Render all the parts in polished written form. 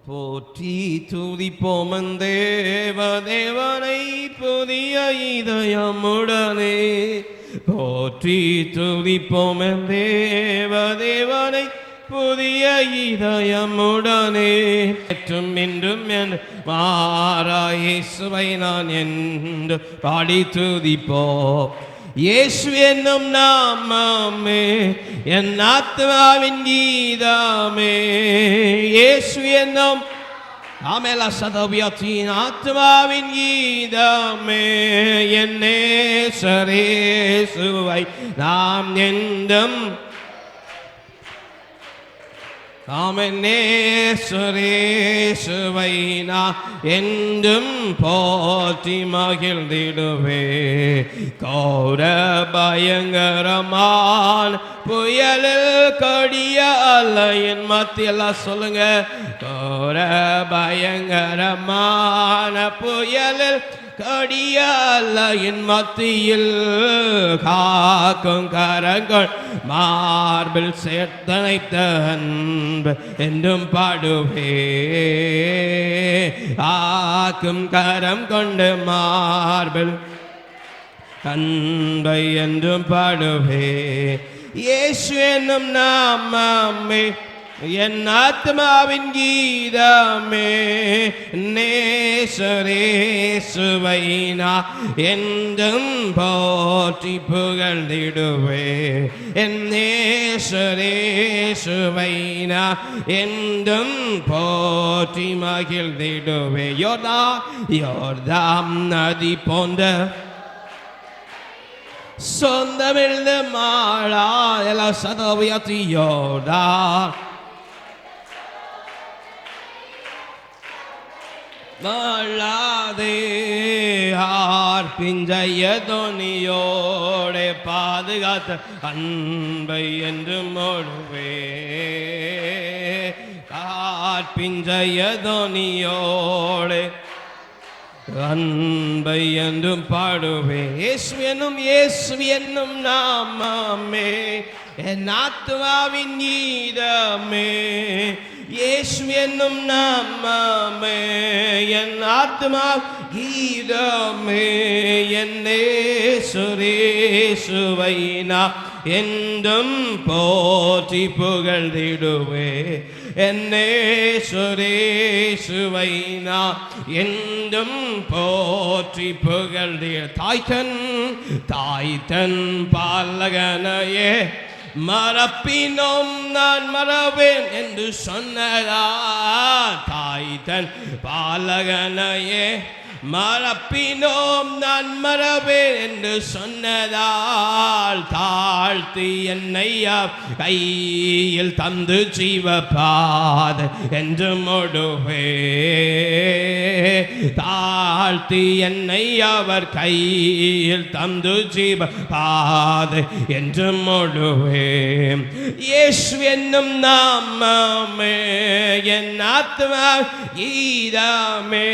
போற்றி துதிப்போம் தேவனை புதிய இதயமுடனே. போற்றி துதிப்போம் தேவனை புதிய இதயமுடனே. ஏற்றும் இன்றும் என் மாறா இயேசுவை நான் என்று பாடி துதிப்போம். இயேசு என்னும் நாமமே என் ஆத்மாவின் கீதமே. இயேசு என்னும் ஆமெலா சதவியத்தின் ஆத்மாவின் கீதமே. என் நேசரேசுவை நாம் என்றும் நேசரேசுவை நான் என்றும் போற்றி மகிழ்ந்திடுவே. கௌர பயங்கரமான புயலில் கொடிய அலையின் மத்தியெல்லாம் சொல்லுங்க. கௌர பயங்கரமான புயலில் கொடிய அலையின் மத்தியில் காக்கும் கரங்கள் மார்பில் சேர்த்தனைத்த அன்பு என்றும் பாடுவே. காக்கும் கரம் கொண்டு மார்பில் அன்பை என்றும் பாடுவே. இயேசு என்னும் நாமமே என் ஆத்மாவின் கீதமே. நேசரேசுவை நான் என்றும் போற்றி புகழ்ந்திடுவே. என் நேசரேசுவை நான் என்றும் போற்றி மகிழ்ந்திடுவே. யோர்தாம் நதி போன்ற சொந்தமிழ்ந்த மாளா எல்லா சதவியத்தி யோர்தா மாளாதே ஆர்பிஞ்சய தோனியோடே பாதுகாத்த அன்பை என்று மொழுவே. ஆர்பிஞ்சய தோனியோடே அன்பை என்றும் பாடுவே. இயேசு என்னும் நாமமே என் ஆத்மாவின் கீதமே. இயேசு என்னும் நாமமே என் ஆத்மா கீதமே. என் நேசரேசுவை நான் என்றும் போற்றி புகழ்ந்திடுவே. என் நேசரேசுவை நான் என்றும் போற்றி புகழ்ந்திட. தாய்தன் பாலகனையே மறப்பினோம் நான் மறவேன் என்று சொன்னதா. தாய்தன் பாலகனையே மறப்பினோம் நான் மறவேன் என்று சொன்னதால் தாழ்த்தி என்னை கையில் தந்து ஜீவபாத என்று மொடுவே. தாழ்த்தி என்னை அவர் கையில் தந்து ஜீவபாத என்று மொடுவே. இயேசு என்னும் நாமமே என் ஆத்மா கீதமே.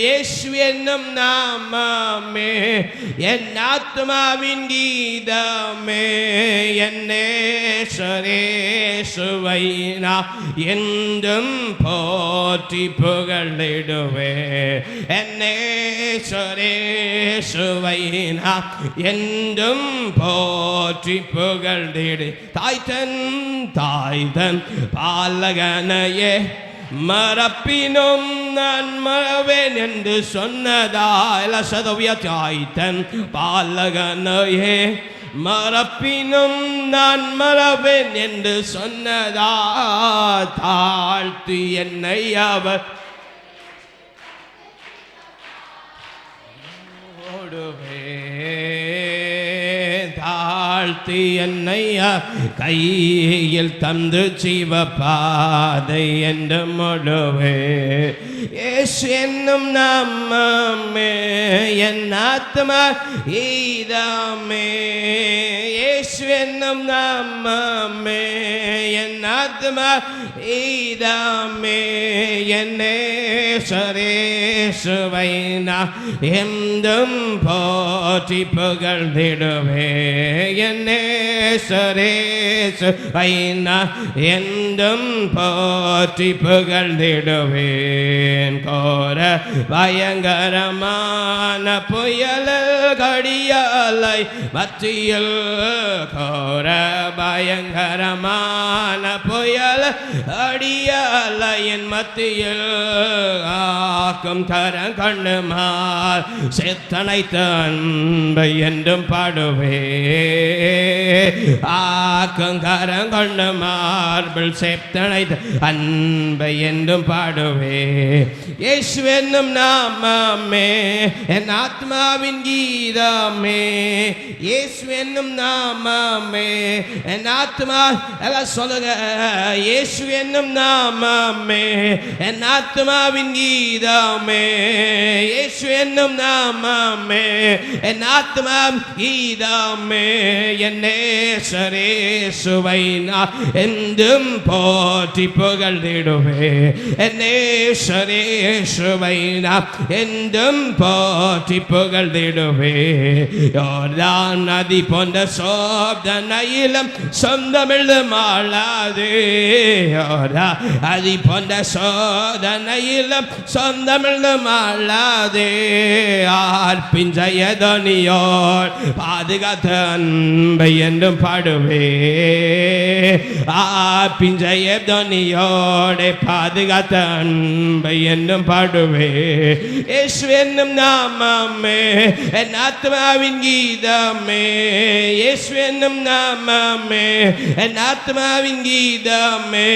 இயேசு என்னும் நாமமே என் ஆத்மாவின் கீதமே. என் நேசரேசுவை நான் என்றும் போற்றி புகழ்ந்திடுவே. என் நேசரேசுவை நான் என்றும் போற்றி புகழ்ந்திடு. தாய்தன் பாலகனையே மறப்பினும் நான் மறவேன் என்று சொன்னதா. எல்லா சதவிய தாய்தன் பாலகனையே மறப்பினும் நான் மறவேன் என்று சொன்னதா. தாழ்த்தி என்னை அவர் தாழ்த்தி என்னை கையில் தந்து ஜீவபாதை என்று மொழுவே. இயேசு என்னும் நாமமே என் ஆத்மா கீதமே. இயேசு என்னும் நாமமே என் ஆத்மா கீதமே. என் நேசரேசுவை இயேசுவை நான் என்றும் போற்றி புகழ்ந்திடுவேன் என் நேசரேசுவை நான் என்றும் போற்றி புகழ்ந்திடுவேன் கோர பயங்கரமான புயல் கடியாலை மத்தியில் கோர பயங்கரமான புயல் அடியாலையின் மத்தியில் ஆக்கும் கரம் கண்ணுமால் செத்தனைத்த அன்பை என்றும் பாடுவே ஆக்கும் கரம் கொண்டு மார்பிள் செத்தனைத்த அன்பை என்றும் பாடுவே இயேசு என்னும் நாமமே என் ஆத்மாவின் கீதமே இயேசு என்னும் நாமமே என் ஆத்மா எல்லாம் சொல்லுங்க இயேசு என்னும் நாமமே என் ஆத்மாவின் கீதமே இயேசு என்னும் நாமமே என் ஆத்மா கீதமே என் நேசரேசுவை நான் என்றும் போற்றி புகழ்ந்திடுவே என் நேசரேசுவை நான் என்றும் போற்றி புகழ்ந்திடுவே யோர்தான் நதி போன்ற சோதனையிலும் சொந்தமிழ் மாளாது யோர்தான் நதி போன்ற சோதனையிலும் சொந்தமிழ் மாளாது ஆர்ப்பின் ஜெயதொனியோர் பாதுகாத்த அன்பை என்றும் பாடுவே ஆர்ப்பின் ஜெயதொனியோட பாதுகாத்த அன்பை என்றும் பாடுவே இயேசு என்னும் நாமமே என் ஆத்மாவின் கீதமே இயேசு என்னும் நாமமே என் ஆத்மாவின் கீதமே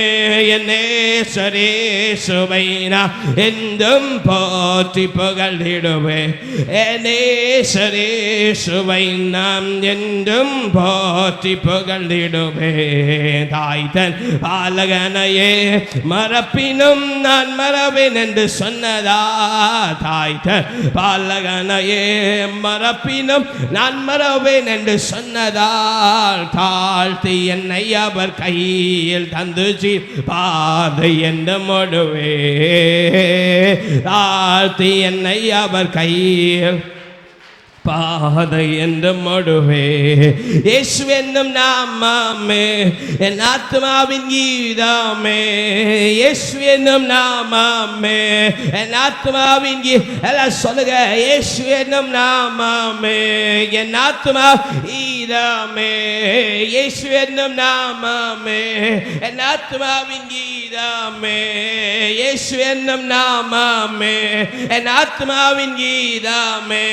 என் நேசரேசுவை நான் என்றும் போற்றி புகழ்ந்திடுவே என் நேசரேசுவை நாம் என்றும் போற்றி புகழ்ந்திடுவே தாய் தன் பாலகனையே மறப்பினும் நான் மறவேன் என்று சொன்னதா தாய் தன் பாலகனையே மறப்பினும் நான் மறவேன் என்று சொன்னதால் தாழ்த்தி என்னை அவர் கையில் தந்து பாதை என்று மொடுவே தாழ்த்தி என்னை அவர் கையில் பாதை என்று மடுவே இயேசு என்னும் நாமமே என் ஆத்மாவின் கீதமே இயேசு என்னும் நாமமே என் ஆத்மாவின் எல்லாம் சொல்லுங்க இயேசு என்னும் நாமமே என் ஆத்மா கீதமே இயேசு என்னும் நாமமே என் ஆத்மாவின் கீதமே இயேசு என்னும் நாமமே என் ஆத்மாவின் கீதமே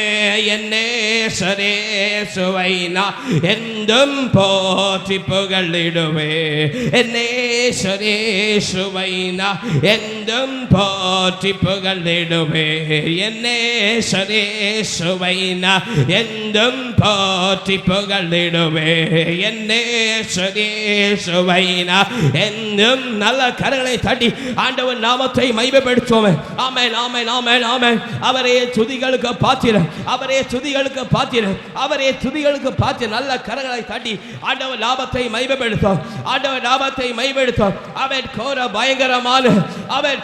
என்னே நேசரேசுவை நான் என்றும் போற்றி புகழ்ந்திடுவே நேசரேசுவை நான் என்றும் போற்றி புகழ்ந்திடுவே நேசரேசுவை நான் என்றும் போற்றி புகழ்ந்திடுவே நேசரேசுவை நான் என்றும் நல்ல கரங்களை தட்டி ஆண்டவன் நாமத்தை மகிமைப்படுத்துவோம் ஆமென் ஆமென் ஆமென் ஆமென் அவரே துதிகளுக்கு பாத்திரம் அவரே துதிகளுக்கு பாத்திரம் அவரே துதிகளுக்கு பாத்திரம் நல்ல கரங்களை தட்டி ஆண்டவர் நாமத்தை மகிமைப்படுத்தும் ஆண்டவர் நாமத்தை மகிமைப்படுத்தும் அவன்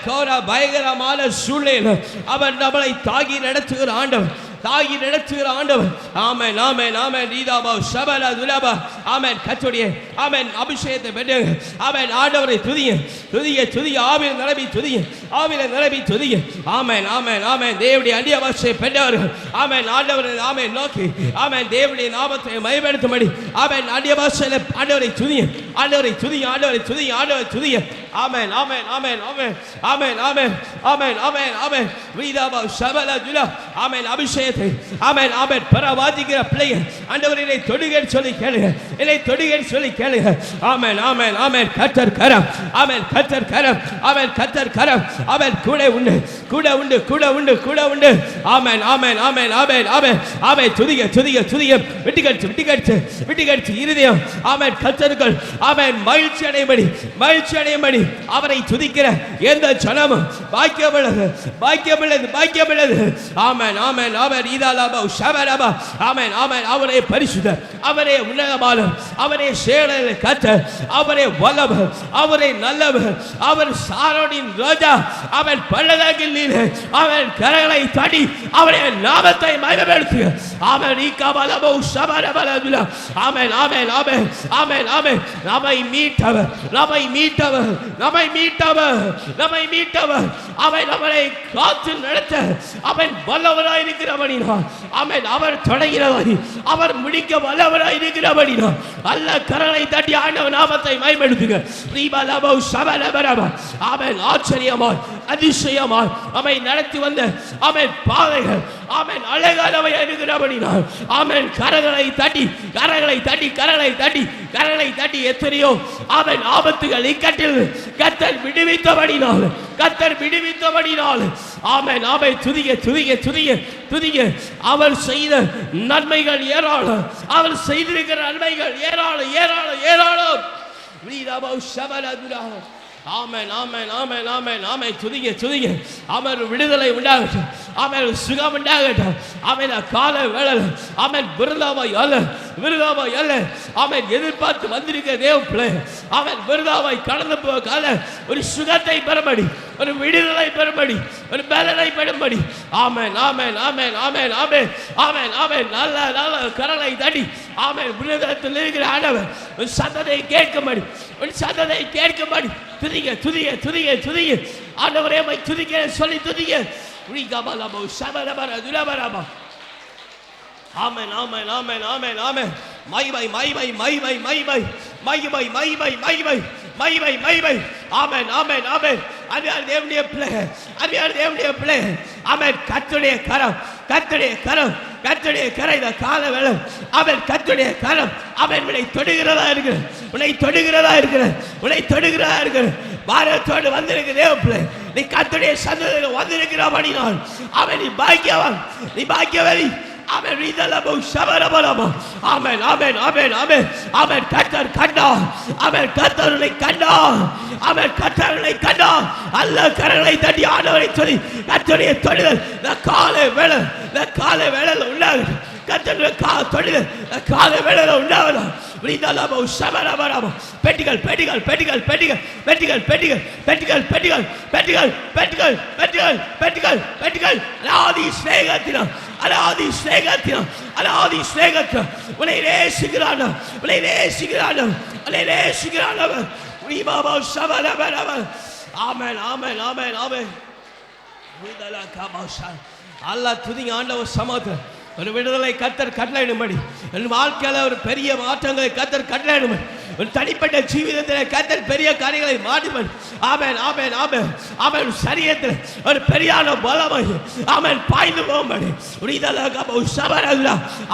கோர பயங்கரமான சூழ்நிலை அவன் நம்மளை தாங்கி நடத்துகிற ஆண்டவர் தாகி நடத்துகிற ஆண்டவர் ஆமென் ஆமென் ஆமென் நீதாபா ஷபலா துலபா ஆமென் கர்த்தருடைய ஆமென் அபிஷேகத்தை பெறுங்க ஆமென் ஆண்டவரை துதிய ஆவியில நிரம்பி துதிய ஆமென் ஆமென் ஆமென் தேவனுடைய அடியாவாசை பெற்றவர்கள் ஆமென் ஆண்டவரை ஆமென் நோக்கி ஆமென் தேவனுடைய நாமத்தை மகிமைப்படுத்தும்படி ஆமென் அடியாவாசையில ஆண்டவரை துதிய ஆமென் ஆமென் ஆமென் ஆமென் ஆமென் ஆமென் ஆமென் ஆமென் ஆமென் நீதாபா ஷபலா துலா ஆமென் அபிஷேகம் ஆமென் ஆமென் பரவாதிக்கிற பிள்ளைகள் ஆண்டவரே என்னை தொடுங்கன்னு சொல்லி கேளுங்க ஆமென் ஆமென் ஆமென் கர்த்தர் கரம் ஆமென் கர்த்தர் கரம் ஆமென் கூட உண்டு ஆமென் ஆமென் ஆமென் ஆமென் ஆமென் ஆமென் துதிக விட்டுக்கடிச்சு இருதயம் ஆமென் கர்த்தர்கள் ஆமென் மகிழ்ச்சி அடையும்படி அவரை துதிக்கிற எந்த ஜனமும் பாக்கியமுள்ளது ஆமென் ஆமென் ஆமென் ஈதாலாபா ஷபலபா ஆமென் ஆமென் அவரே பரிசுத்தர் அவரே உன்னதமான வல்லவர், அவரே சேனைகளின் கர்த்தர், அவரே வல்லவர், அவரே நல்லவர், அவர் சாரோனின் ரோஜா, அவன் பள்ளத்தாக்கில் நீர், அவன் கரங்களை தட்டி அவருடைய நாமத்தை மகிமைப்படுத்து. ஆமென். இகபலபோ ஷபரபலதுல. ஆமென் ஆமென் ஆமென் ஆமென் ஆமென். நம்மை மீட்டவர், நம்மை மீட்டவர், நம்மை மீட்டவர், நம்மை மீட்டவர். அவன் நம்மை காத்து நடத்த அவன் வல்லவராய் இருக்கிறபடினார். ஆமென். அவர் தொடங்கினவரை அவர் முடிக்க வல்லவராய் இருக்கிறபடினார். அல்ல கரங்களை தட்டி ஆண்டவர் நாமத்தை மகிமைப்படுத்துங்க. ரீபலபோ ஷபரபரப. ஆமென். ஆச்சரியமாய் அதிசயமாய் அவை நடத்தி வந்த அவன் பாதைகள் அவன் அழகானவை இருக்கிறபடினார். ஆமென். கரங்களை தட்டி கரங்களை தட்டி கரங்களை தட்டி கரங்களை தட்டி எத்தனையோ அவன் ஆபத்துகள் இக்கட்டில் கர்த்தர் விடுவித்தபடினால், கர்த்தர் விடுவித்தபடினால் ஆமென். ஆமென். துதிக்க துதிக்க துதிக்க துதிக்க. அவர் செய்த நன்மைகள் ஏராளம், அவர் செய்திருக்கிற நன்மைகள் ஏராளம் ஏராளம் ஏராளம். ஆமென் ஆமென் ஆமென் ஆமென் ஆமென். துதிக்க துதிக்க. அவர் விடுதலை உண்டாகட்டும், அவன் சுகம் உண்டாகட்டும். அவன் கால வேளை அவன் விருதாவாய் அல்ல, விருதாவாய் அல்ல. அவன் எதிர்பார்த்து வந்திருக்க தேவ பிள்ளை அவன் விருதாவாய் கடந்து போக கால ஒரு சுகத்தை பெறும்படி, ஒரு விடுதலை பெறும்படி, ஒரு பலனை பெறும்படி. ஆமென் ஆமென் ஆமென் ஆமென் ஆமென் ஆமென் ஆமென். நல்ல நல்ல கரலை தட்டி ஆமென். விடுதலத்தில் இருக்கிற ஆண்டவர் ஒரு சத்தத்தை கேட்கும்படி, ஒரு சத்தத்தை கேட்கும்படி துதிக்க துதிக்க துதிக்க துதிக்க. ஆண்டவரே மை துதிக்க சொல்லி துதிக்க. ஆமென் ஆமென் ஆமென் ஆமென் ஆமென். மைமை மைமை மைமை மைமை மைமை மைமை மைமை மைமை மைமை. ஆமென் ஆமென் ஆமென். அருமையான தேவனுடைய பிள்ளை, அருமையான தேவனுடைய பிள்ளை. ஆமென். கர்த்தருடைய கரம், கர்த்தருடைய கரம், கர்த்தருடைய கரம். இந்த கால வேளை அவன் கர்த்தருடைய கரம் அவன் உன்னை தொடுகிறதா இருக்கிற, உன்னை தொடுகிறதா இருக்கிற, உன்னை தொடுகிறதா இருக்கிற. பாரத்தோடு வந்திருக்க தேவ பிள்ளை, நீ கர்த்தருடைய சன்னதியில் வந்திருக்கிறபடினால் அவன் நீ பாக்கியவான், நீ பாக்கியவதி. அவன் ரீதலபோ ஷபரபலபோ. ஆமென் ஆமென் ஆமென் ஆமென். அவன் கர்த்தர் கண்டார், அவன் கர்த்தரை கண்டார், அவன் கர்த்தரை கண்டார். அல்ல கரங்களை தட்டி ஆண்டவரை சொல்லி கர்த்தருடைய தொடுதல் இந்த காலை வேளை, இந்த காலை வேளையில் உண்டாகுது. கர்த்தருடைய தொடுதல் இந்த காலை வேளையில் உண்டாகுது. ரீதலபோ ஷபரபலபோ. பெட்டிகள் பெட்டிகள் பெட்டிகள் பெட்டிகள் பெட்டிகள் பெட்டிகள் பெட்டிகள் பெட்டிகள் பெட்டிகள் பெட்டிகள் பெட்டிகள் பெட்டிகள் பெட்டிகள். அலாதி ஸ்நேகத்தினம், அலாதி ஸ்நேகத்தினம், அலாதி ஸ்நேகத்தினம். உன்னை நேசிக்கிறான், உன்னை நேசிக்கிறான், உன்னை நேசிக்கிறான். ரீபாபோ ஷபரபலப. ஆமென் ஆமென் ஆமென் ஆமென். அல்லாஹ் துதிங்க. ஆண்டவர் சமூகத்தில் ஒரு விடுதலை கர்த்தர் கட்டளையிடும்படி, என் வாழ்க்கையில் ஒரு பெரிய மாற்றங்களை கர்த்தர் கட்டளையிடும்படி, ஒரு தனிப்பட்ட ஜீவிதத்தில் கர்த்தர் பெரிய காரியங்களை மாற்றும்படி. ஆமென் ஆமென் ஆமென். அவன் சரீரத்தில் ஒரு பெரியான பலமை அவன் பாய்ந்து போகும்படி,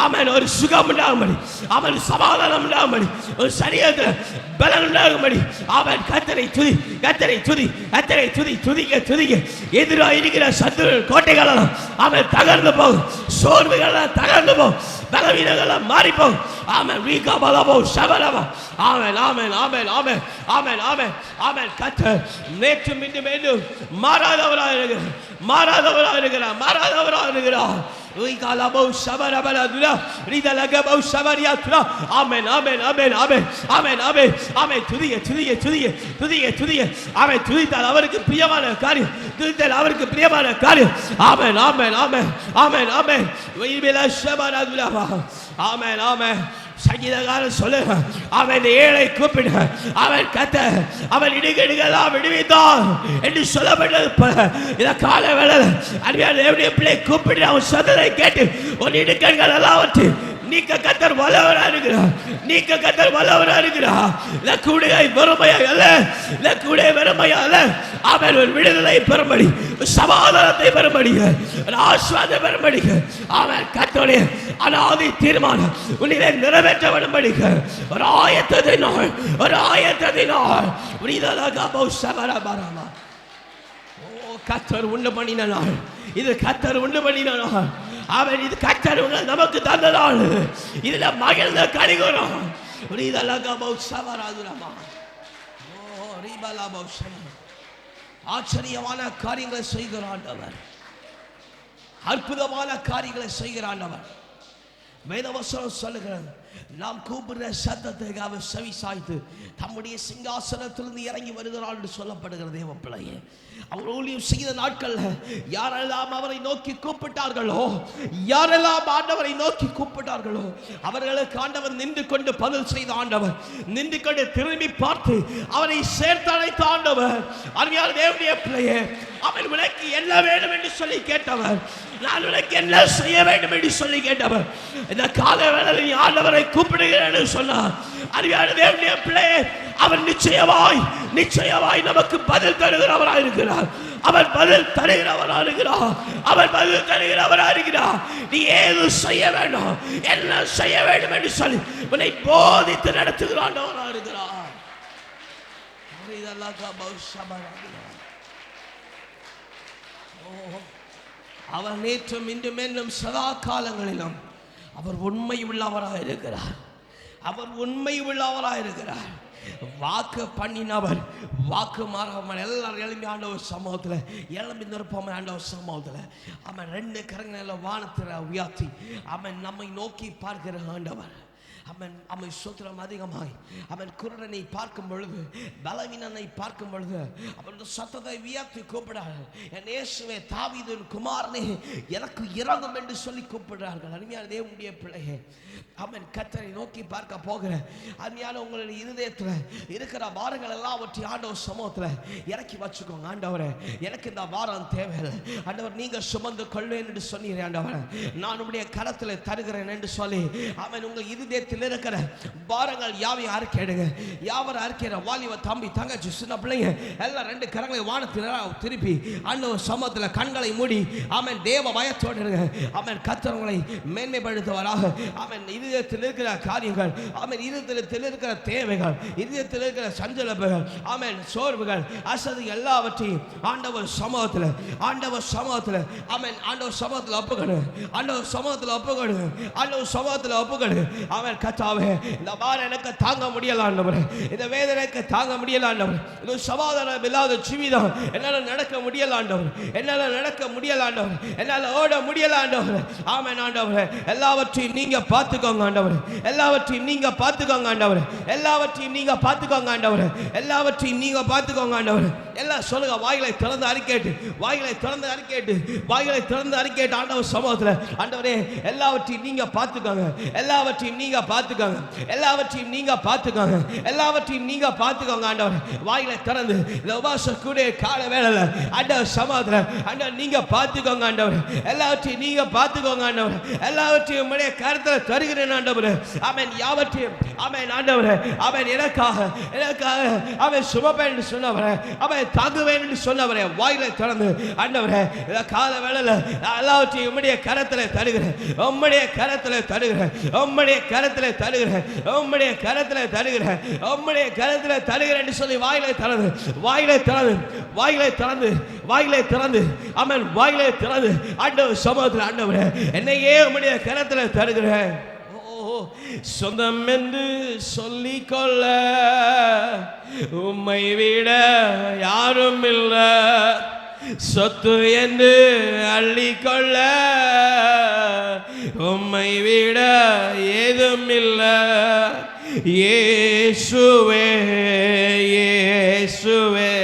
அவன் ஒரு சுகம் உண்டாகும்படி, அவன் சமாதானம் உண்டாகும்படி, ஒரு சரீரத்தில் பலன் உண்டாகும்படி அவன் கர்த்தரை துதி, கர்த்தரை துதி, கர்த்தரை துதி. துதிக்க துதிக்க. எதிராக இருக்கிற சத்துரு கோட்டைகளெல்லாம் அவன் தகர்ந்து போகும், சோர்வுகள் தகர்ந்து போகும், பலவீனங்கள் மாறிப்போம். ஆமென். ரீகபலபோ ஷபரப. ஆமென் ஆமென் ஆமென் ஆமென் ஆமென் ஆமென் ஆமென். கர்த்தர் நேற்று மீண்டும் மீண்டும் மாறாதவராக இருக்கிறார், மாறாதவராக இருக்கிறார், மாறாதவராக இருக்கிறார். ரீகலபோ ஷபரபலதுல ரீதலகபோ ஷபரியாத்ரா. ஆமென் ஆமென் ஆமென் ஆமென் ஆமென் ஆமென் ஆமென். துதிய துதிய துதிய துதிய துதிய. ஆமென். துதித்தால் அவருக்கு பிரியமான காரியம், துதித்தால் அவருக்கு பிரியமான காரியம். ஆமென் ஆமென் ஆமென் ஆமென் ஆமென். வீபில ஷபரதுல. ஆமென் ஆமென். சங்கீதக்காரன் சொல்லு, அவன் ஏழை கூப்பிட அவன் கத்த அவன் இடுகெடுகளெல்லாம் விடுவித்தான் என்று சொல்லப்பட்டது. இந்த கால வேளை அருமையான பிள்ளை கூப்பிட்டு அவன் சத்தத்தை கேட்டு உன் இடுக்கண்கள் எல்லாவற்றையும் நீக்க கர்த்தர் வல்லவராக இருக்கிறார், நீக்க கர்த்தர் வல்லவராக இருக்கிறார். லக்குடைய வெறுமையா அல்ல, லக்குடைய வெறுமையா அல்ல. அவன் ஒரு விடுதலை பெறும்படி, சமாதானத்தை பெறும்படி, ஆஸ்வாதத்தை பெறும்படி அவன் கர்த்தருடைய அனாதி தீர்மானம் உன்னிலே நிறைவேற்றப்படும்படி ஒரு ஆயத்தத்தினால், ஒரு ஆயத்தத்தினால் கர்த்தர் உண்டு பண்ணின நாள் இது, கர்த்தர் உண்டு பண்ணின நாள். அவன் இது கர்த்தர் நமக்கு தந்ததால் இதுல மகிழ்ந்த கணிகோரம். ஆச்சரியமான காரியங்களை செய்கிறான் அவர், அற்புதமான காரியங்களை செய்கிறான் அவர். வேதவசனம் சொல்லுகிறது, நாம் கூப்பிடுற சத்தத்துக்கு அவர் செவி சாய்த்து தம்முடைய சிங்காசனத்திலிருந்து இறங்கி வருகிறார் என்று சொல்லப்படுகிற தேவ பிள்ளையே, அவர் ஊழியம் செய்த நாட்கள் யாரெல்லாம் அவரை நோக்கி கூப்பிட்டார்களோ, யாரெல்லாம் ஆண்டவரை நோக்கி கூப்பிட்டார்களோ அவர்களுக்கு ஆண்டவர் நின்று கொண்டு பதில் செய்த ஆண்டவர், நின்று கொண்டு திரும்பி பார்த்து அவரை சேர்த்து அழைத்த ஆண்டவர். அருமையான தேவனுடைய பிள்ளையே, அவன் உனக்கு என்ன வேண்டும் என்று சொல்லி கேட்டவர், நான் உனக்கு என்ன செய்ய வேண்டும் என்று சொல்லி கேட்டவர். இந்த கால வேளையில் நீ ஆண்டவரை கூப்பிடுகிறேன்னு சொன்னார். அருமையான தேவனுடைய பிள்ளையே, அவர் நிச்சயமாய் நமக்கு பதில் தருகிறவராக இருக்கிறார். அவர் பதில் தருகிறவராக இருக்கிறார். அவர் பதில் தருகிறவராக இருக்கிறார். நீ ஏது செய்ய வேண்டும், என்ன செய்ய வேண்டும் என்று சொல்லி உன்னை போதித்து நடத்துகிறாண்டவராக இருக்கிறார். அவர் நேற்றும் இன்றும் என்னும் சதா காலங்களிலும் அவர் உண்மை உள்ளவராக இருக்கிறார். அவர் உண்மை உள்ளவராக இருக்கிறார். வாக்கு பண்ணினவர் வாக்கு மாறாமல் எல்லாரும் எழும்பி ஆண்டவர் சமூகத்தில் எழும்பி நிற்போம். ஆண்டவர் சமூகத்தில் அவன் 2 கரங்களை வானத்தில் உயர்த்தி அவன் நம்மை நோக்கி பார்க்கிற ஆண்டவர். அவன் சோத்திரம் அதிகமாய் அவன் குருடனை பார்க்கும் பொழுது, பலவீனனை பார்க்கும் பொழுது அவன் சத்தத்தை உயர்த்தி கூப்பிடார்கள். என் இயேசுவே, தாவீதின் குமாரனே, எனக்கு இறங்கும் என்று சொல்லி கூப்பிடுறார்கள். அருமையான தேவனுடைய பிள்ளையே, அவன் கர்த்தரை நோக்கி பார்க்க போகிற அருமையான உங்களுடைய இருதயத்தில் இருக்கிற வாரங்கள் எல்லாவற்றையும் ஆண்டவர் சமூகத்தில் இறக்கி வச்சுக்கோங்க. ஆண்டவரே, எனக்கு இந்த வாரம் தேவையில்லை ஆண்டவர், நீங்க சுமந்து கொள்வேன் என்று சொன்னீரே ஆண்டவரே, நான் உடைய கரத்தில் தருகிறேன் என்று சொல்லி அவன் உங்கள் இருதயத்தில் இருக்கிற பாரங்கள் யாவையும் அறிக்கையிடுங்க. யாவரும் அறிக்கையிற வாலிப தம்பி தங்கச்சி சின்ன பிள்ளைங்க எல்லாம் 2 கரங்களை வானத்தில் திருப்பி ஆண்டவர் சமூகத்தில் கண்களை மூடி அவன் தேவ பயத்தோடு இருங்க. அவன் கர்த்தரை மேன்மைப்படுத்துவாராக. அவன் இதயத்தில் இருக்கிற காரியங்கள், அவன் இதயத்தில் இருக்கிற தேவைகள், இதயத்தில் இருக்கிற சஞ்சலப்புகள், அவன் சோர்வுகள், அசதி எல்லாவற்றையும் ஆண்டவர் சமூகத்தில் அவன் ஆண்டவர் சமூகத்தில் ஒப்புக்கொடு. ஆண்டவர் சமூகத்தில் ஒப்புக்கொடு. ஆண்டவர் சமூகத்தில் ஒப்புக்கொடு. அவன் கர்த்தாவே, இந்த வாரம் எனக்கு தாங்க முடியல ஆண்டவரே, இந்த வேதனைக்கு தாங்க முடியல ஆண்டவரே, இது சமாதானம் இல்லாத ஜீவிதம் என்னால நடக்க முடியல ஆண்டவரே, என்னால நடக்க முடியல ஆண்டவரே, என்னால ஓட முடியல ஆண்டவரே. ஆமென் ஆண்டவரே, எல்லாவற்றையும் நீங்க பார்த்துக்கோங்க ஆண்டவரே, எல்லாவற்றையும் நீங்க பார்த்துக்கோங்க ஆண்டவரே, எல்லாவற்றையும் நீங்க பார்த்துக்கோங்க ஆண்டவரே, எல்லாவற்றையும் நீங்க பார்த்துக்கோங்க ஆண்டவரே. எல்லாம் சொல்லுங்க, வாய்களை திறந்து அறிக்கையிட்டு, வாய்களை திறந்து அறிக்கையிட்டு, வாய்களை திறந்து அறிக்கையிட்டு ஆண்டவர் சமூகத்தில் ஆண்டவரே, எல்லாவற்றையும் நீங்க பார்த்துக்கோங்க, எல்லாவற்றையும் நீங்க பார்த்துக்கோங்க, எல்லாவற்றையும் நீங்க பார்த்துக்கோங்க, எல்லாவற்றையும் நீங்க பார்த்துக்கோங்க ஆண்டவர். வாயிலை திறந்து இந்த உபவாச கூடிய கால வேளையில ஆண்டவர் சமூகத்தில் ஆண்டவர் நீங்க பார்த்துக்கோங்க ஆண்டவர், எல்லாவற்றையும் நீங்க பார்த்துக்கோங்க ஆண்டவர், எல்லாவற்றையும் உம்முடைய கரத்தில் தருகிறேன் ஆண்டவர். ஆமென். யாவற்றையும் ஆமென் ஆண்டவர், அவன் எனக்காக அவன் சுமப்பேன் என்று சொன்னவரே, அவன் தாங்குவேன் என்று சொன்னவரே, வாயிலை திறந்து ஆண்டவரே, இந்த கால வேளையில எல்லாவற்றையும் உம்முடைய கரத்தில் தருகிறேன், உம்முடைய கரத்தில் தருகிறேன், உம்முடைய கரத்தில் தருகிறேன், உம்முடைய கரத்தில் தருகிறேன், உம்முடைய கரத்தில் தருகிறேன் என்று சொல்லி வாயிலை திறந்து, வாயிலை திறந்து, வாயிலை திறந்து, வாயிலை திறந்து, ஆமென், வாயிலை திறந்து ஆண்டவர் சமூகத்தில் ஆண்டவரே, என்னையே உம்முடைய கரத்தில் தருகிறேன். சொந்தம் என்று சொல்லிக்கொள்ள உம்மை விட யாரும் இல்லை, சொத்து என்று அள்ளிக்கொள்ள உம்மை விட ஏதும் இல்லை. இயேசுவே இயேசுவே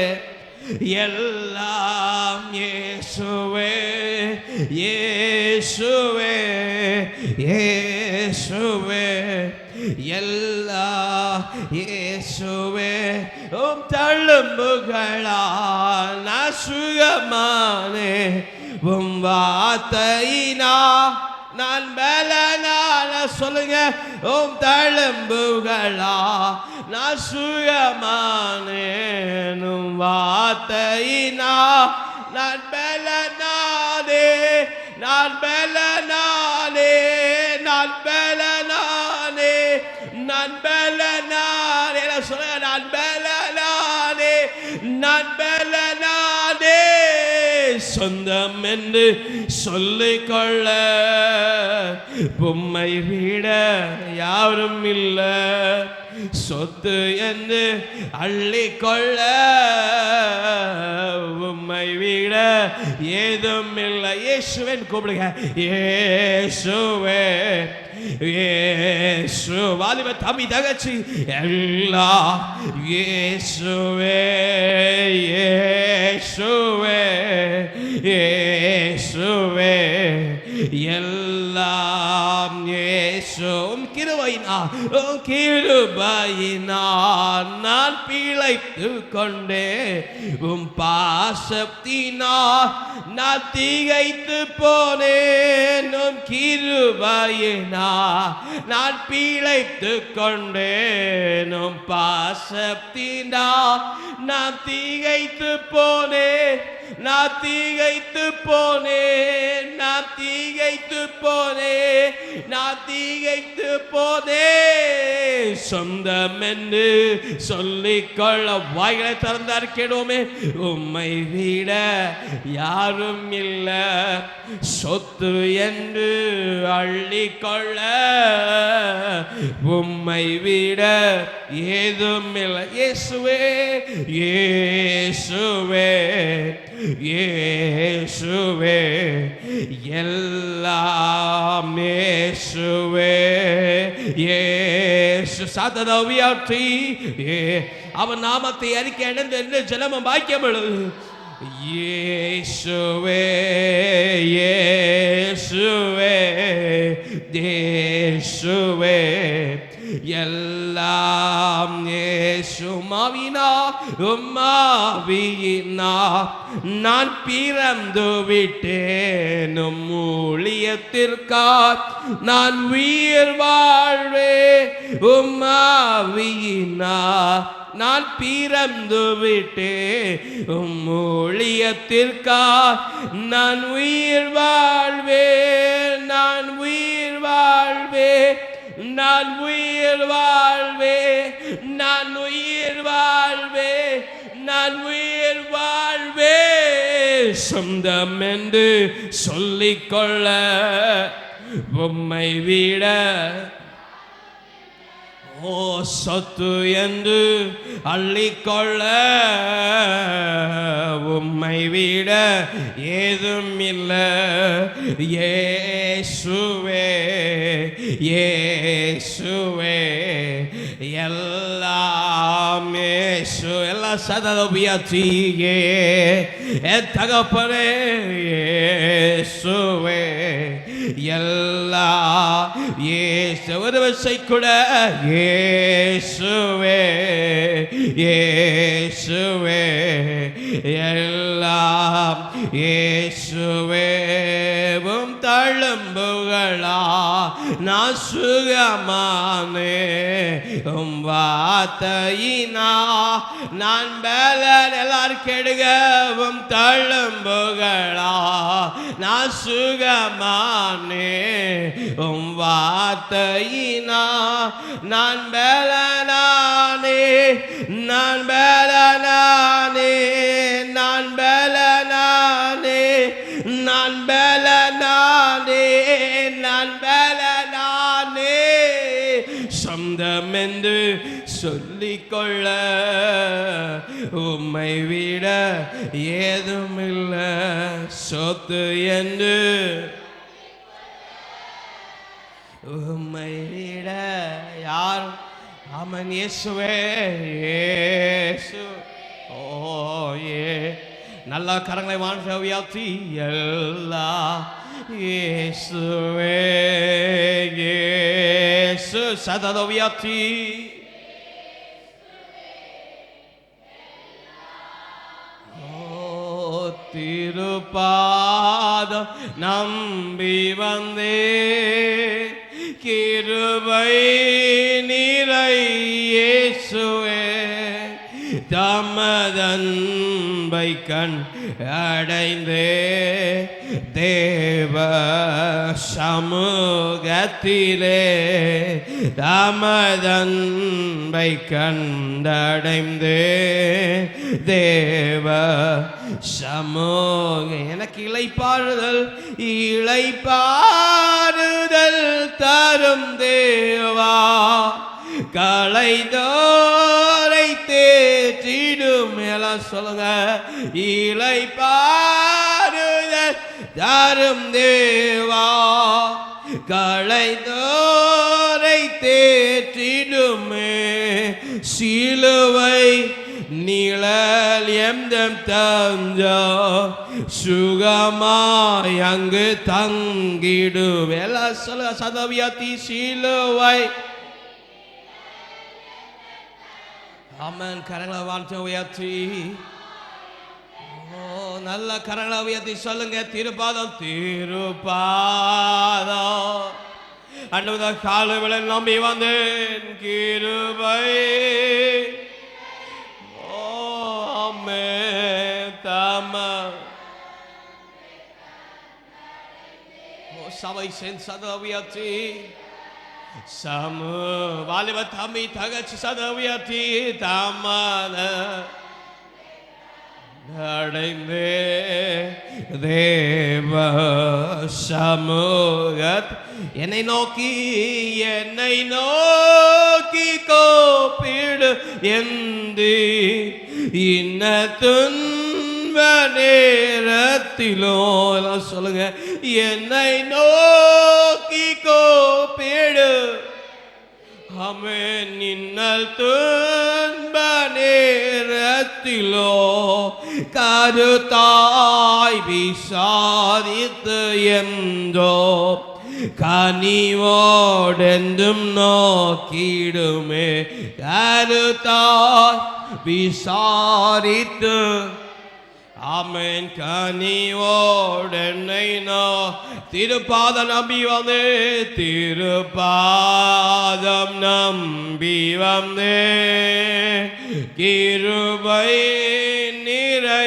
எல்லாம் இயேசுவே இயேசுவே இயேசுவே எல்லாம் இயேசுவே. உம் தழும்புகளால் நான் சுகமானே, உம் வார்த்தையினா நான் பலனான. சொல்லுங்க, உம் தழும்புகளா நான் சுகமானேன், உம் வார்த்தையினா நான் பலனானே, நான் பலனானே, நான் பலனானே, நான் பலனானே. சொல்லுங்க, நான் பலனானே, நான் பலனானே. சொந்தம் என்று சொல்லிக்கொள்ள உம்மை விட யாரும் இல்லை, சொத்து என்று அள்ளிக்கொள்ள உம்மை விட ஏதும் இல்லை. இயேசுவேன் கூப்பிடுங்க, இயேசுவே இயேசு வாலிப தம்பி தகச்சி எல்லாம் இயேசுவே இயேசுவே இயேசுவே எல்லாம் இயேசு கிருபையினால் நான் பிழைத்து கொண்டே பாசத்தினால் நான் திகைத்து போனேன் கிருபையினால் நான் பிழைத்து கொண்டேன் பாசத்தினால் நான் திகைத்து போனேன் நான் திகைத்து போனேன் நான் திகைத்து போனேன் நான் திகைத்து போனேன் சொந்தம் என்று சொல்லிக்கொள்ள வாய்களை திறந்தார் கேடுவோமே உம்மை விட யாரும் இல்லை சொத்து என்று அள்ளிக்கொள்ள உம்மை விட ஏதும் இல்லை இயேசுவே இயேசுவே இயேசுவே எல்லாம் இயேசுவே இயேசு சாதனை உயர்த்தி அவன் நாமத்தை அறிக்கை அடைந்து ஜனமும் பாக்கியம் இயேசுவே இயேசுவே இயேசுவே எல்லாம் இயேசு மாவினா உம்மாவியினா நான் பிறந்து விட்டேன் ஊழியத்திற்காக நான் உயிர் வாழ்வே உம்மாவியினா நான் பிறந்து விட்டேன் ஊழியத்திற்காக நான் உயிர் வாழ்வே நான் உயிர் வாழ்வே நான் உயிர் வாழ்வே நான் உயிர் வாழ்வே நான் உயிர் வாழ்வே சொந்தம் என்று சொல்லிக்கொள்ள உம்மை விட ஓ சொத்து என்று அள்ளிக்கொள்ள உம்மை விட ஏதும் இல்லை இயேசுவே இயேசுவே எல்லாம் இயேசு எல்லா சதவியாச்சியே தகப்பனே இயேசுவே எல்லா இயேசு ஒரு வசை கூட இயேசுவே இயேசுவே எல்லாம் இயேசுவே தழும்புகளா நான் சுகமானே வார்த்தையினா நான் பலன் எல்லாரும் கெடுகவும் தழும்புகளா நான் சுகமானே வார்த்தையினா நான் பலனானே நான் பலனானே நான் பலனானே நான் பலனானே நான் பலனானே சொந்தம் என்று சொல்லிக்கொள்ள உம்மை விட ஏதும் இல்லை சொத்து என்று உம்மை விட யாரும் ஆமன் இயேசுவே இயேசு ஓ ஏ நல்ல கரங்களை வாங்க உயர்த்தி எல்லா இயேசுவே இயேசு சதா உயர்த்தி திருப்பாதம் நம்பி வந்தே கிருபை நிறை இயேசுவே தமதன்பை கண் அடைந்தே தேவ சமூகத்திலே தமதன்பை கண்டடைந்தே தேவ சமூக எனக்கு இளைப்பாறுதல் இளைப்பாறுதல் தரும் தேவா களைதோரை தேற்றிடும் எல்லாம் சொல்லுங்க இளைப்பாறுதல் தரும் தேவா களைந்தோரை தேற்றிடுமே சிலுவை நிழல் எந்தம் தஞ்சா சுகமாய் அங்கு தங்கிடும் எல்லாம் சொல்ல சதவியாத்தி சிலுவை ஆமென். கரங்களை வார்த்தை உயர்த்தி நல்ல கரங்களை உயர்த்தி சொல்லுங்க. திருப்பாதம் திருப்பாதம் அன்றுதான் காலவேளை நம்பி வந்தேன் கிருபை தம சபை சென் சதா உயர்த்தி சமு வாலிப தம்பி தகச்சு சதா உயர்த்தி தமன அடைந்தே தேவ சமூகத் என்னை நோக்கி கோப்பிடு எந்தி இன்ன துன்ப நேரத்திலோ சொல்லுங்க. என்னை நோக்கி கோப்பிடு ஆமென். இன்னல் துன்ப நேரத்திலோ கருத்தாய் விசாரித்து என்றோ கனிவோடென்றும் நோக்கிடுமே கருத்தாய் விசாரித்து ஆமென். கனிவோடென்னை நோ திருப்பாத நம்பி வந்தே திருப்பாதம் நம்பி வந்தே கிருபை நிறை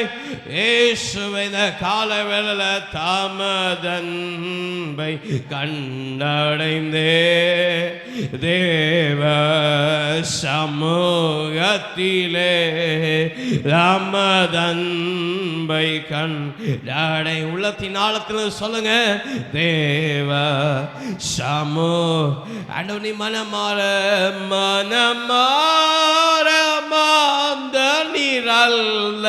இயேசுவை காலவேளை தாமதன்பை கண்டடைந்தே தேவ சமூகத்திலே தாமதன்பை கண்டடை உள்ளத்தின் ஆழத்தில் சொல்லுங்க. தேவ சமூ அண்டவனி மனமாற மாந்த நீரல்ல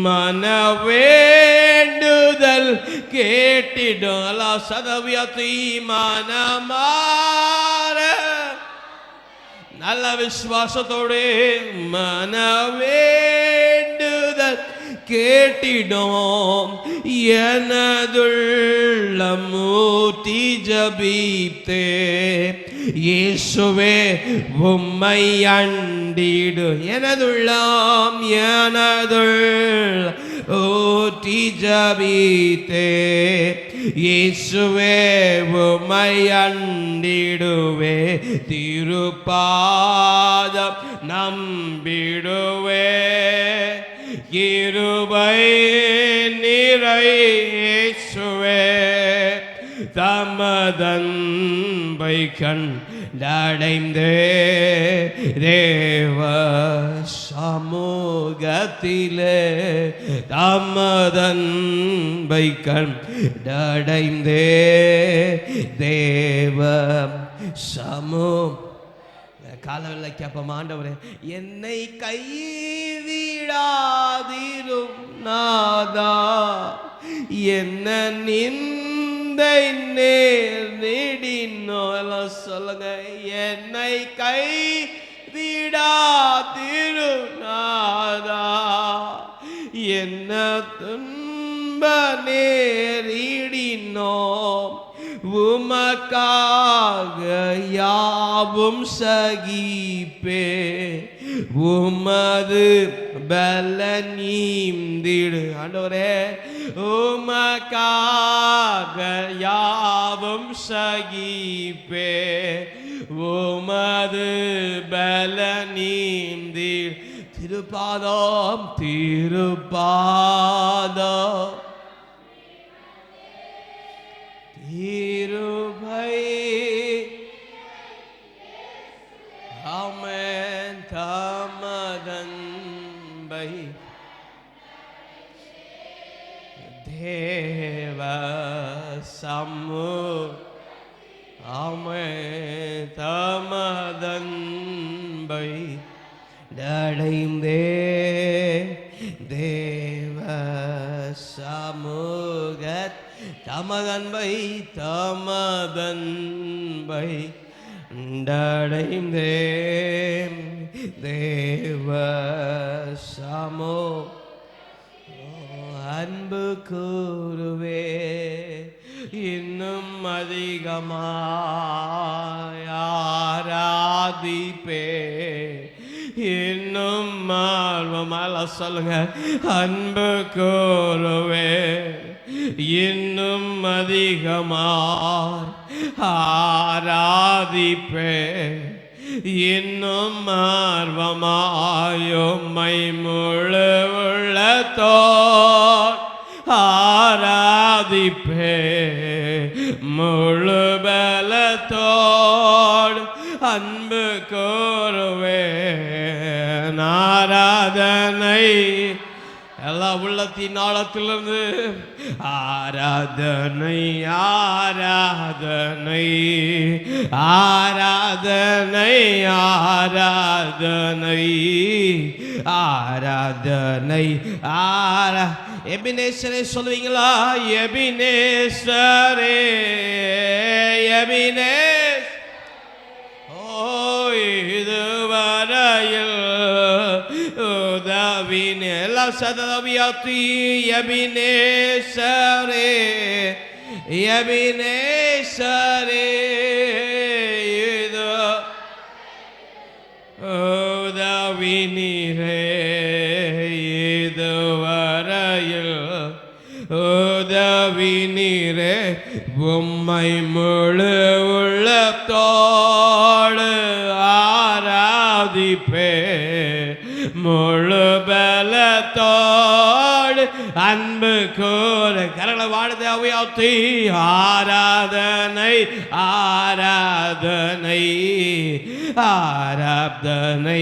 மன வேண்டுதல் கேட்டிடும் அல்லா சதவியத்தை மனமாற நல்ல விசுவாசத்தோடு மன வேண்டுதல் கேட்டிடும் எனதுள்ள மூட்டி ஜபித்தே இயேசுவே உம்மை அண்டிடு எனதுள்ளம் எனதுள்ள ஊட்டி ஜபித்தே இயேசுவே உம்மை அண்டிடுவே திருப்பாதம் நம்பிடுவே கிருபை நிறை இயேசுவே தமதன்பை கண்டடைந்தே தேவ சமூகத்திலே தமதன்பை கண்டடைந்தே தேவ சமூ காலவெல்லை கேப்பம் ஆண்டவரே என்னை கைவிடாதிரும் நாதா என்ன நிந்தை நேர் நெடினோலாம் சொல்லுங்க. என்னை கைவிடாதிரும் நாதா என்ன துன்ப நேரிடினோம் உமக்காக யாவும் சகிப்பே உமது பல நீந்திடு ஆண்டவரே உமக்காக யாவும் சகிப்பே உமது பல நீந்திடு திருப்பாதம் திருப்பாதம் கிருபை ஆமென் தமதன்பை தேவ சமூ ஆமென் தமதன்பை அடைந்தே தேவ சமூக தமதன்பை தமதன்பை அடைந்தேன் தேவ சமோ அன்பு கூறுவே இன்னும் அதிகமாய் ஆராதிப்பே இன்னும் மார்வமால சொல்லுங்க அன்பு கூறுவே இன்னும் அதிகமாய் ஆராதிப்பே இன்னும் ஆர்வமாயும்மை முழு உள்ளத்தோர் ஆராதிப்பே முழு பலத்தோடு அன்பு கூறுவே ஆராதனை எல்லா உள்ளத்தின் ஆழத்திலிருந்து ஆராதனை ஆராதனை ஆராதனை ஆராதனை ஆராதனை எபினேசரே சொல்லுவீங்களா? எபினேசரே எபினேஸ் இதுவரையில் உதவினே எல்லாம் சதவியாத்தி எபினேசரே எபினேசரே இது உதவினீரே இதுவரையில் உதவினீரே உம்மை முழு உள்ளத்தோடு ஆராதிப்பே முழு பலத்தோடு அன்பு கூற கரங்களை வாடுது அவையாத்தி ஆராதனை ஆராதனை ஆராதனை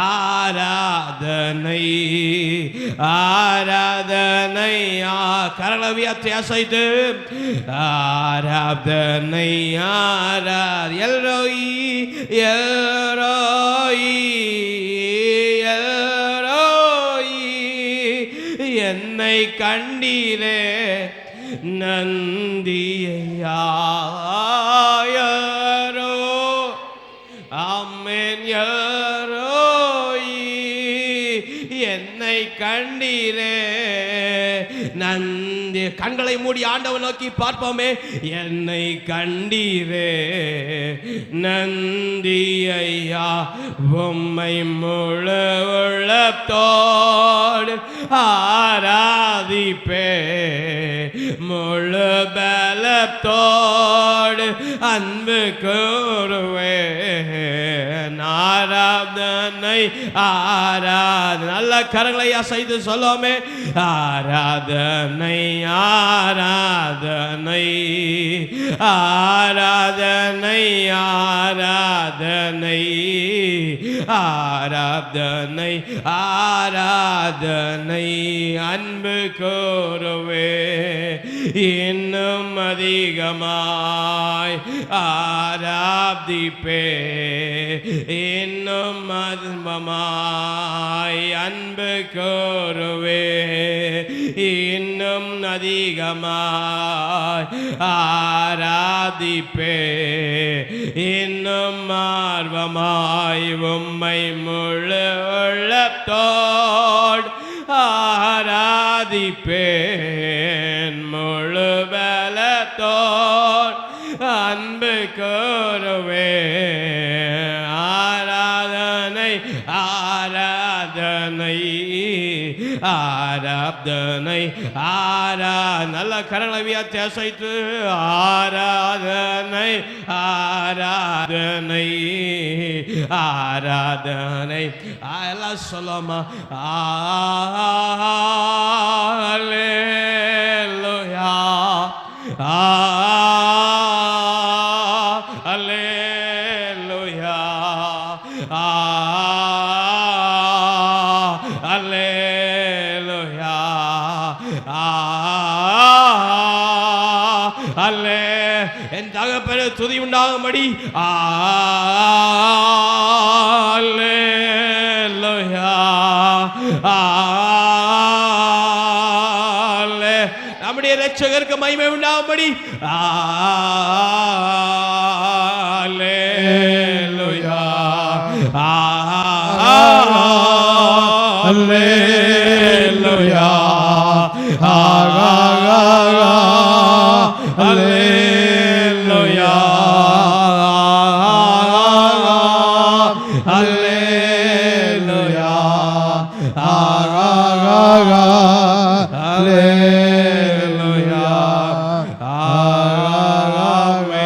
ஆராதனை ஆராதனை கரங்களை வியாத்தி அசைத்து ஆராதனை ஆராத எல்ரோயி எல்ரோயி என்னை கண்டீரே நந்தியாயரோ ஆமென் யரோயி என்னை கண்டீரே நந்தி கண்களை மூடி ஆண்டவன் நோக்கி பார்ப்போமே என்னை கண்டீரே நந்தி ஐயா உம்மை முழு உள்ளத்தோடு ஆராதிப்பே முழு பலத்தோடு அன்பு கூறுவே ஆராதனை ஆராதனை நல்ல கரங்களை அசைத்து சொல்லுவோமே ஆராதனை ஆராதனை ஆராதனை ஆராதனை ஆராதனை ஆராதனை அன்பு கூறுவே இன்னும் அதிகமாய் ஆராதிப்பே இன்னும் அதிகமாய் அன்பு கூறுவே இன்னும் அதிகமாய் ஆராதிப்பே இன்னும் ஆர்வமாய் உம்மை முழு உள்ளத்தோடு ஆராதிப்பேன் முழு பலத்தோடு அன்பு கூறுவே ஆராதனை ஆராதனை ஆராதனை நல்ல கரங்களை வியாத்தி அசைத்து ஆராதனை ஆராதனை ஆராதனை எல்லாம் சொல்லாமா அல்லேலூயா அல்லேலூயா அல்லேலூயா அல்லே என் தகப்பனே துதி உண்டாகும்படி அல்லேலூயா நம்முடைய இரட்சகருக்கு மகிமை உண்டாகும்படி அல்லேலூயா அல்லேலூயா அல்லேலூயா